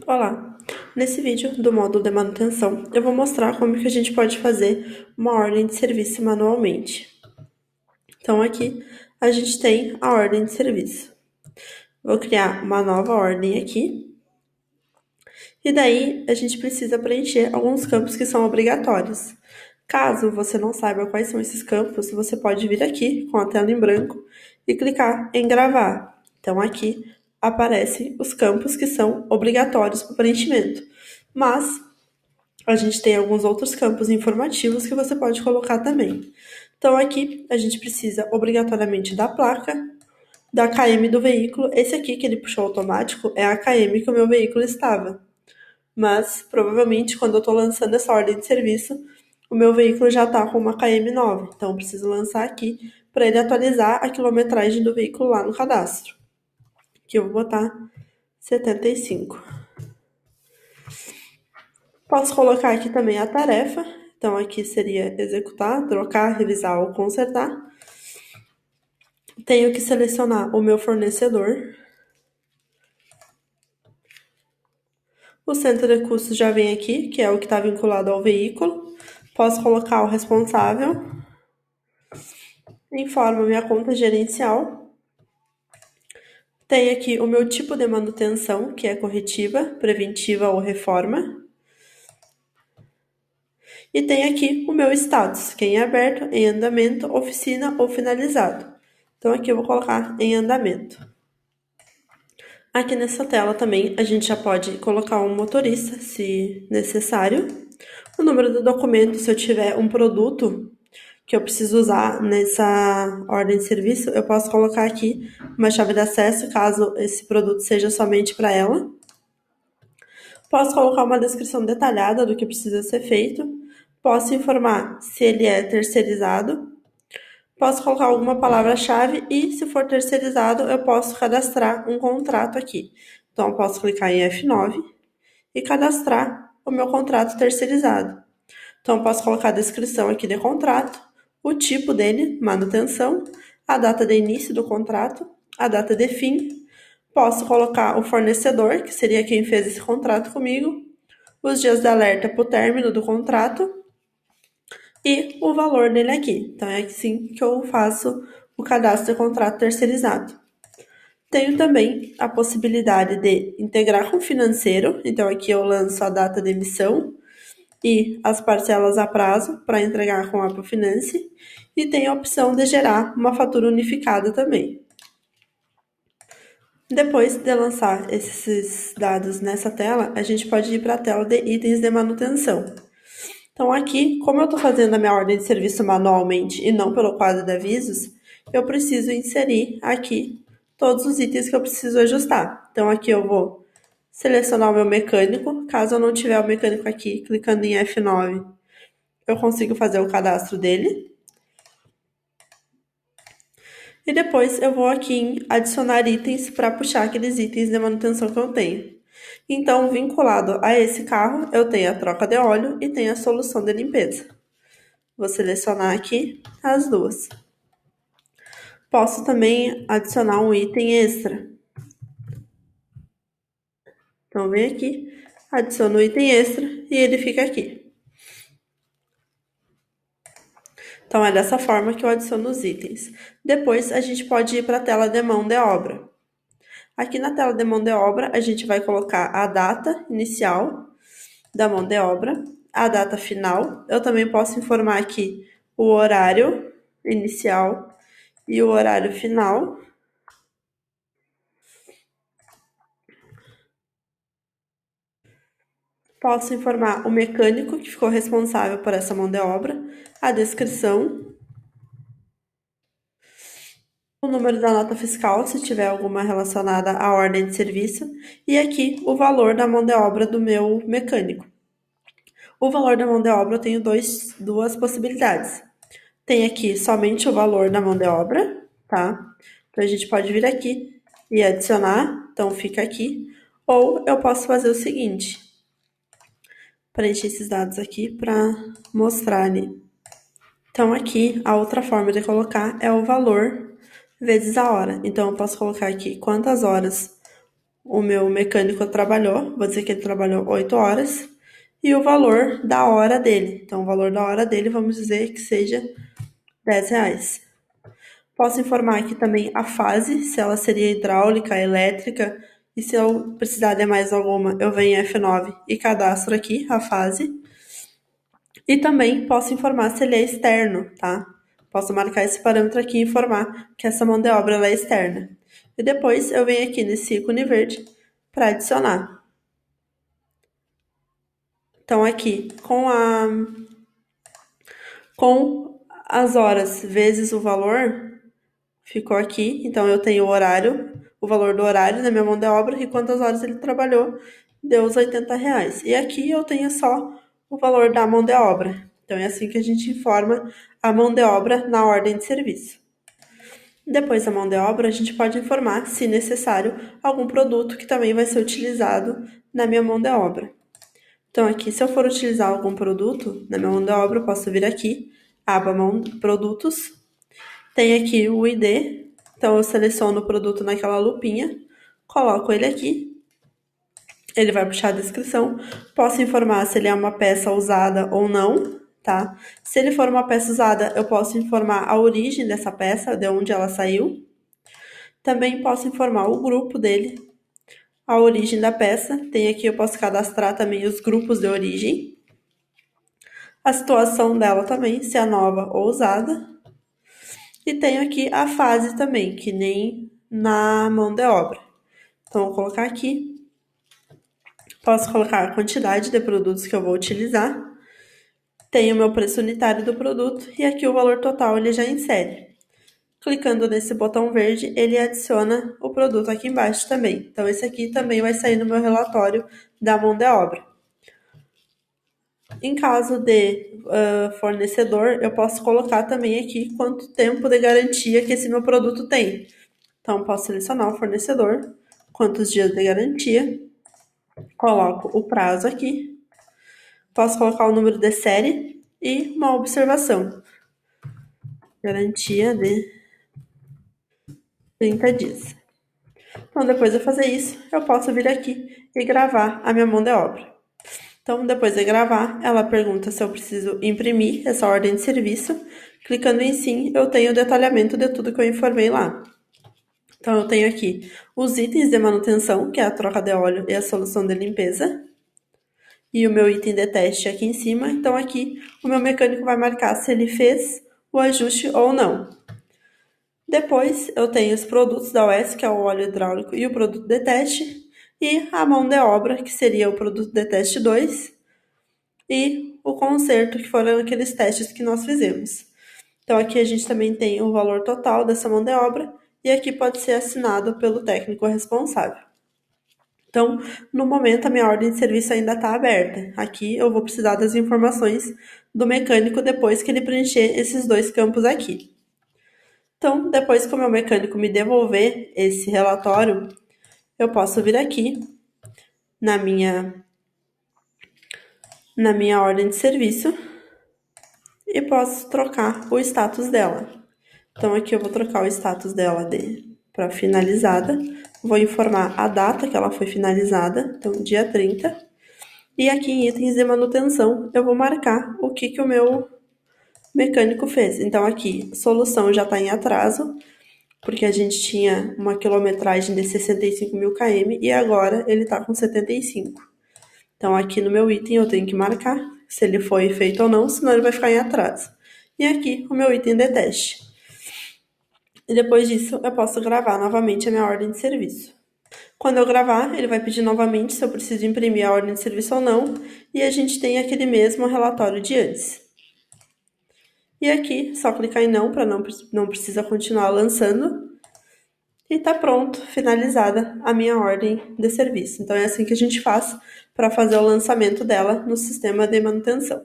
Olá! Nesse vídeo do módulo de manutenção, eu vou mostrar como que a gente pode fazer uma ordem de serviço manualmente. Então aqui a gente tem a ordem de serviço. Vou criar uma nova ordem aqui. E daí a gente precisa preencher alguns campos que são obrigatórios. Caso você não saiba quais são esses campos, você pode vir aqui com a tela em branco e clicar em gravar. Então aqui aparecem os campos que são obrigatórios para o preenchimento. Mas a gente tem alguns outros campos informativos que você pode colocar também. Então aqui a gente precisa obrigatoriamente da placa, da KM do veículo. Esse aqui que ele puxou automático é a KM que o meu veículo estava. Mas provavelmente quando eu estou lançando essa ordem de serviço, o meu veículo já está com uma KM nova. Então eu preciso lançar aqui para ele atualizar a quilometragem do veículo lá no cadastro. Aqui eu vou botar 75. Posso colocar aqui também a tarefa. Então aqui seria executar, trocar, revisar ou consertar. Tenho que selecionar o meu fornecedor. O centro de custos já vem aqui, que é o que está vinculado ao veículo. Posso colocar o responsável. Informo minha conta gerencial. Tem aqui o meu tipo de manutenção, que é corretiva, preventiva ou reforma. E tem aqui o meu status, que é em aberto, em andamento, oficina ou finalizado. Então aqui eu vou colocar em andamento. Aqui nessa tela também a gente já pode colocar um motorista, se necessário. O número do documento, se eu tiver um produto que eu preciso usar nessa ordem de serviço, eu posso colocar aqui uma chave de acesso, caso esse produto seja somente para ela. Posso colocar uma descrição detalhada do que precisa ser feito. Posso informar se ele é terceirizado. Posso colocar alguma palavra-chave e, se for terceirizado, eu posso cadastrar um contrato aqui. Então, eu posso clicar em F9 e cadastrar o meu contrato terceirizado. Então, eu posso colocar a descrição aqui de contrato, o tipo dele, manutenção, a data de início do contrato, a data de fim. Posso colocar o fornecedor, que seria quem fez esse contrato comigo, os dias de alerta para o término do contrato e o valor dele aqui. Então, é assim que eu faço o cadastro de contrato terceirizado. Tenho também a possibilidade de integrar com o financeiro. Então, aqui eu lanço a data de emissão e as parcelas a prazo para entregar com a Aprofinance. E tem a opção de gerar uma fatura unificada também. Depois de lançar esses dados nessa tela, a gente pode ir para a tela de itens de manutenção. Então aqui, como eu estou fazendo a minha ordem de serviço manualmente e não pelo quadro de avisos, eu preciso inserir aqui todos os itens que eu preciso ajustar. Então aqui eu vou selecionar o meu mecânico. Caso eu não tiver o mecânico aqui, clicando em F9, eu consigo fazer o cadastro dele. E depois eu vou aqui em adicionar itens para puxar aqueles itens de manutenção que eu tenho. Então, vinculado a esse carro, eu tenho a troca de óleo e tenho a solução de limpeza. Vou selecionar aqui as duas. Posso também adicionar um item extra. Então, vem aqui, adiciono o item extra e ele fica aqui. Então, é dessa forma que eu adiciono os itens. Depois, a gente pode ir para a tela de mão de obra. Aqui na tela de mão de obra, a gente vai colocar a data inicial da mão de obra, a data final. Eu também posso informar aqui o horário inicial e o horário final. Posso informar o mecânico que ficou responsável por essa mão de obra, a descrição, o número da nota fiscal, se tiver alguma relacionada à ordem de serviço, e aqui o valor da mão de obra do meu mecânico. O valor da mão de obra eu tenho duas possibilidades. Tem aqui somente o valor da mão de obra, tá? Então a gente pode vir aqui e adicionar, então fica aqui. Ou eu posso fazer o seguinte, preencher esses dados aqui para mostrar ali. Então aqui a outra forma de colocar é o valor vezes a hora. Então eu posso colocar aqui quantas horas o meu mecânico trabalhou, vou dizer que ele trabalhou 8 horas, e o valor da hora dele. Então, o valor da hora dele, vamos dizer que seja R$10. Posso informar aqui também a fase, se ela seria hidráulica, elétrica, e se eu precisar de mais alguma, eu venho em F9 e cadastro aqui a fase. E também posso informar se ele é externo, tá? Posso marcar esse parâmetro aqui e informar que essa mão de obra ela é externa. E depois eu venho aqui nesse ícone verde para adicionar. Então aqui, com as horas vezes o valor, ficou aqui. Então eu tenho o horário, o valor do horário da minha mão de obra e quantas horas ele trabalhou, deu os R$80. E aqui eu tenho só o valor da mão de obra. Então é assim que a gente informa a mão de obra na ordem de serviço. Depois da mão de obra, a gente pode informar, se necessário, algum produto que também vai ser utilizado na minha mão de obra. Então aqui, se eu for utilizar algum produto na minha mão de obra, eu posso vir aqui, aba produtos, tem aqui o ID, então eu seleciono o produto naquela lupinha, coloco ele aqui, ele vai puxar a descrição, posso informar se ele é uma peça usada ou não, tá? Se ele for uma peça usada, eu posso informar a origem dessa peça, de onde ela saiu. Também posso informar o grupo dele, a origem da peça. Tem aqui, eu posso cadastrar também os grupos de origem. A situação dela também, se é nova ou usada. E tenho aqui a fase também, que nem na mão de obra. Então, vou colocar aqui. Posso colocar a quantidade de produtos que eu vou utilizar. Tenho o meu preço unitário do produto e aqui o valor total ele já insere. Clicando nesse botão verde, ele adiciona o produto aqui embaixo também. Então, esse aqui também vai sair no meu relatório da mão de obra. Em caso de fornecedor, eu posso colocar também aqui quanto tempo de garantia que esse meu produto tem. Então, posso selecionar o fornecedor, quantos dias de garantia, coloco o prazo aqui, posso colocar o número de série e uma observação. Garantia de 30 dias. Então, depois de fazer isso, eu posso vir aqui e gravar a minha mão de obra. Então, depois de gravar, ela pergunta se eu preciso imprimir essa ordem de serviço. Clicando em sim, eu tenho o detalhamento de tudo que eu informei lá. Então, eu tenho aqui os itens de manutenção, que é a troca de óleo e a solução de limpeza. E o meu item de teste aqui em cima. Então, aqui, o meu mecânico vai marcar se ele fez o ajuste ou não. Depois, eu tenho os produtos da OS, que é o óleo hidráulico e o produto de teste. E a mão de obra, que seria o produto de teste 2. E o conserto, que foram aqueles testes que nós fizemos. Então, aqui a gente também tem o valor total dessa mão de obra. E aqui pode ser assinado pelo técnico responsável. Então, no momento, a minha ordem de serviço ainda está aberta. Aqui eu vou precisar das informações do mecânico depois que ele preencher esses dois campos aqui. Então, depois que o meu mecânico me devolver esse relatório, eu posso vir aqui na minha ordem de serviço e posso trocar o status dela. Então, aqui eu vou trocar o status dela para finalizada. Vou informar a data que ela foi finalizada, então dia 30. E aqui em itens de manutenção, eu vou marcar o que o meu mecânico fez. Então, aqui, solução já está em atraso, porque a gente tinha uma quilometragem de 65 mil km e agora ele está com 75. Então, aqui no meu item eu tenho que marcar se ele foi feito ou não, senão ele vai ficar em atraso. E aqui o meu item de teste. E depois disso, eu posso gravar novamente a minha ordem de serviço. Quando eu gravar, ele vai pedir novamente se eu preciso imprimir a ordem de serviço ou não, e a gente tem aquele mesmo relatório de antes. E aqui, só clicar em não, para não precisa continuar lançando. E tá pronto, finalizada a minha ordem de serviço. Então, é assim que a gente faz para fazer o lançamento dela no sistema de manutenção.